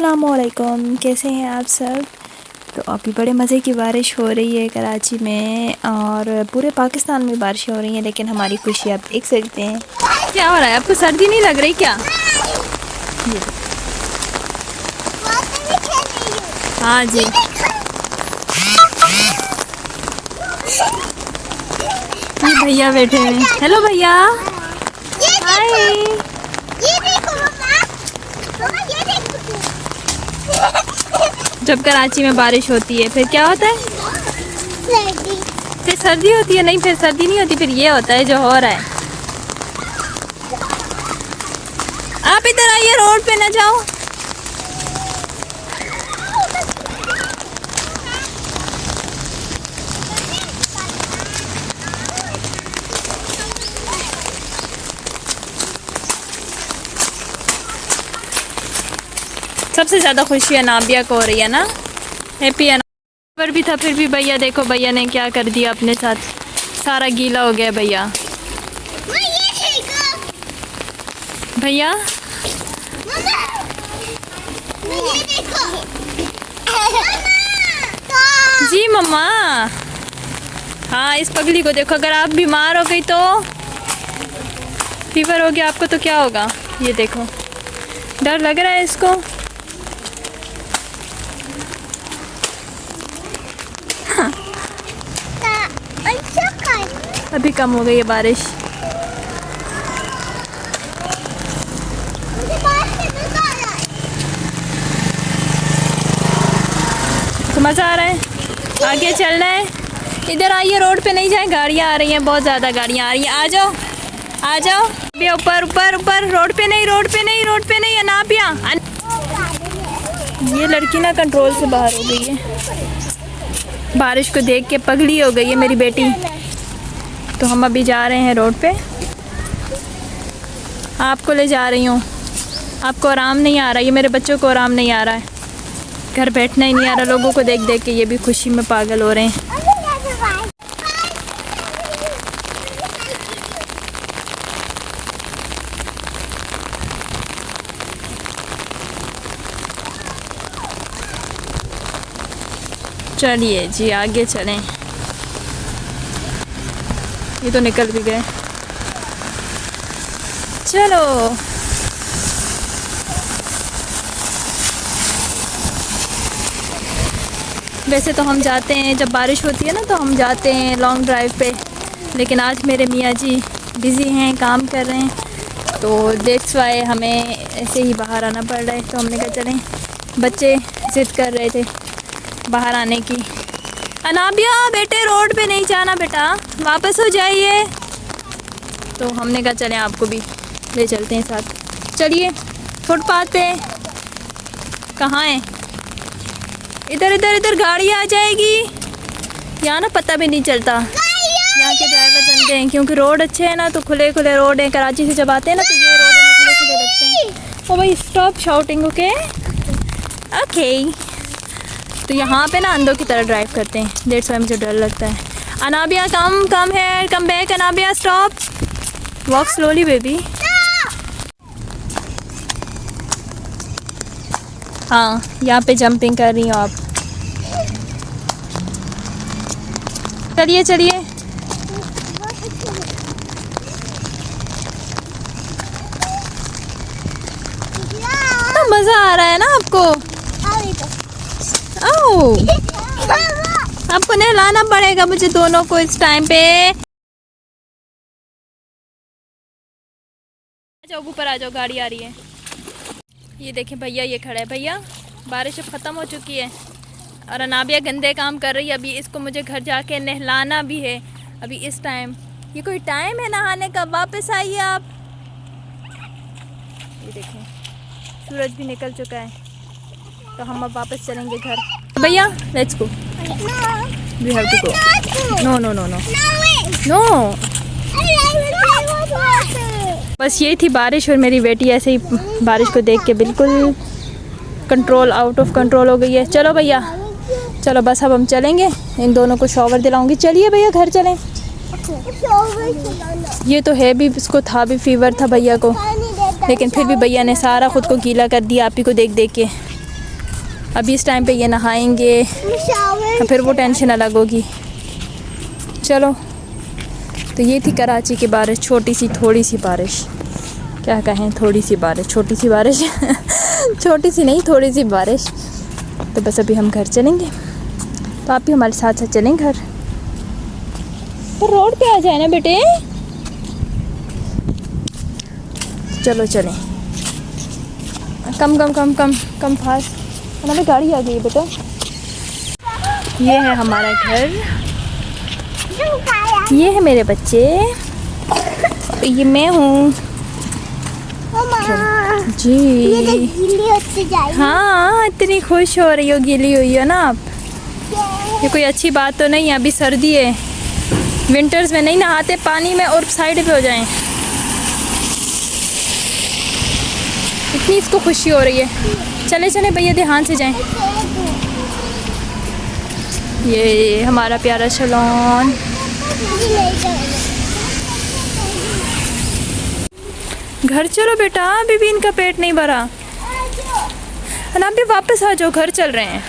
अस्सलामुअलैकुम, कैसे हैं आप सब। तो अभी बड़े मज़े की बारिश हो रही है कराची में और पूरे पाकिस्तान में बारिशें हो रही हैं, लेकिन हमारी खुशी आप देख सकते हैं। क्या हो रहा है, आपको सर्दी नहीं लग रही क्या? हाँ जी, ये भैया बैठे हैं। हेलो भैया, हाय। जब कराची में बारिश होती है फिर क्या होता है? सर्दी। फिर सर्दी होती है? नहीं, फिर सर्दी नहीं होती, फिर ये होता है जो हो रहा है। आप इधर आइए, रोड पे ना जाओ। सबसे ज़्यादा खुशी अनाबिया को हो रही है ना, हैप्पी पर भी था। फिर भी भैया देखो, भैया ने क्या कर दिया अपने साथ, सारा गीला हो गया भैया। भैया जी मम्मा। हाँ, इस पगली को देखो, अगर आप बीमार हो गई तो, फीवर हो गया आपको तो क्या होगा? ये देखो, डर लग रहा है इसको। अभी कम हो गई है बारिश। तो मज़ा आ रहा है, आगे चलना है। इधर आइए, रोड पे नहीं जाए, गाड़ियाँ आ रही हैं, बहुत ज़्यादा गाड़ियाँ आ रही हैं। आ जाओ आ जाओ, अभी ऊपर ऊपर ऊपर, रोड पे नहीं, रोड पे नहीं, रोड पे नहीं। अनाबिया, ये लड़की ना कंट्रोल से बाहर हो गई है, बारिश को देख के पगली हो गई है मेरी बेटी। तो हम अभी जा रहे हैं रोड पे, आपको ले जा रही हूँ। आपको आराम नहीं आ रहा, ये मेरे बच्चों को आराम नहीं आ रहा है, घर बैठना ही नहीं आ रहा। लोगों को देख देख के ये भी खुशी में पागल हो रहे हैं। चलिए जी, आगे चलें। ये तो निकल भी गए, चलो। वैसे तो हम जाते हैं जब बारिश होती है ना, तो हम जाते हैं लॉन्ग ड्राइव पे, लेकिन आज मेरे मियाँ जी बिज़ी हैं, काम कर रहे हैं, तो दैट्स वाई हमें ऐसे ही बाहर आना पड़ रहा है। तो हमने कहा चलें, बच्चे ज़िद कर रहे थे बाहर आने की। अनाबिया बेटे, रोड पे नहीं जाना बेटा, वापस हो जाइए। तो हमने कहा चलें, आपको भी ले चलते हैं साथ। चलिए, फुटपाथ पे कहाँ है? इधर इधर इधर गाड़ी आ जाएगी। यहाँ ना पता भी नहीं चलता, यहाँ के ड्राइवर जानते हैं, क्योंकि रोड अच्छे हैं ना, तो खुले खुले रोड हैं। कराची से जब आते हैं ना, तो ये रोड है ना, खुले खुले लगते हैं। ओ भाई, स्टॉप शाउटिंग, ओके ओके। तो यहाँ पे ना अंधों की तरह ड्राइव करते हैं, दैट्स वाई मुझे डर लगता है। अनाबिया कम है, come back Anabia, stop, walk slowly baby. हाँ, यहाँ पे जंपिंग कर रही हो आप। चलिए चलिए, तो मज़ा आ रहा है ना आपको? ओह, आपको नहलाना पड़ेगा मुझे दोनों को इस टाइम पे। आ जाओ, ऊपर आ जाओ, गाड़ी आ रही है। ये देखें भैया, ये खड़ा है भैया। बारिश अब ख़त्म हो चुकी है और अनाबिया गंदे काम कर रही है। अभी इसको मुझे घर जाके नहलाना भी है। अभी इस टाइम, ये कोई टाइम है नहाने का? वापस आइए आप। ये देखें, सूरज भी निकल चुका है, तो हम अब वापस चलेंगे घर। भैया let's go, we have to go. No no no no no, बस ये थी बारिश, और मेरी बेटी ऐसे ही बारिश को देख के बिल्कुल कंट्रोल, आउट ऑफ कंट्रोल हो गई है। चलो भैया, चलो बस अब हम चलेंगे, इन दोनों को शॉवर दिलाऊंगी। चलिए भैया, घर चलें। ये तो है भी, इसको था भी, फीवर था भैया को, लेकिन फिर भी भैया ने सारा ख़ुद को गीला कर दिया आप ही को देख देख के। अभी इस टाइम पे ये नहाएंगे, फिर वो टेंशन अलग होगी। चलो, तो ये थी कराची की बारिश, छोटी सी थोड़ी सी बारिश, क्या कहें, थोड़ी सी बारिश, छोटी सी बारिश छोटी सी नहीं, थोड़ी सी बारिश। तो बस अभी हम घर चलेंगे, तो आप भी हमारे साथ साथ चलें घर। तो रोड पे आ जाए ना बेटे, चलो चलें, कम कम कम कम कम फास्ट, हमारी गाड़ी आ गई है बेटा। ये है हमारा घर, ये है मेरे बच्चे, ये मैं हूँ जी। हाँ, इतनी खुश हो रही हो, गीली हुई हो ना आप। ये कोई अच्छी बात तो नहीं है, अभी सर्दी है, विंटर्स में नहीं नहाते पानी में और साइड पे हो जाएं। इतनी इसको खुशी हो रही है। चले चले भैया, ध्यान से जाएं। ये हमारा प्यारा सैलून। घर चलो बेटा, अभी भी इनका पेट नहीं भरा, ना भी वापस आ जाओ, घर चल रहे हैं,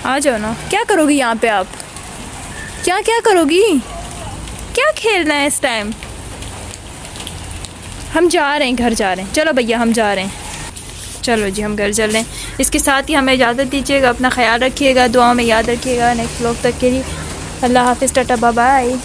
आ जाओ ना। क्या करोगी यहाँ पे आप, क्या क्या करोगी, क्या खेलना है इस टाइम? हम जा रहे हैं, घर जा रहे हैं, चलो भैया हम जा रहे हैं। चलो जी, हम घर चल रहे हैं। इसके साथ ही हमें इजाज़त दीजिएगा, अपना ख्याल रखिएगा, दुआ में याद रखिएगा। नेक्स्ट व्लॉग तक के लिए अल्लाह हाफिज़, टाटा बाय बाय।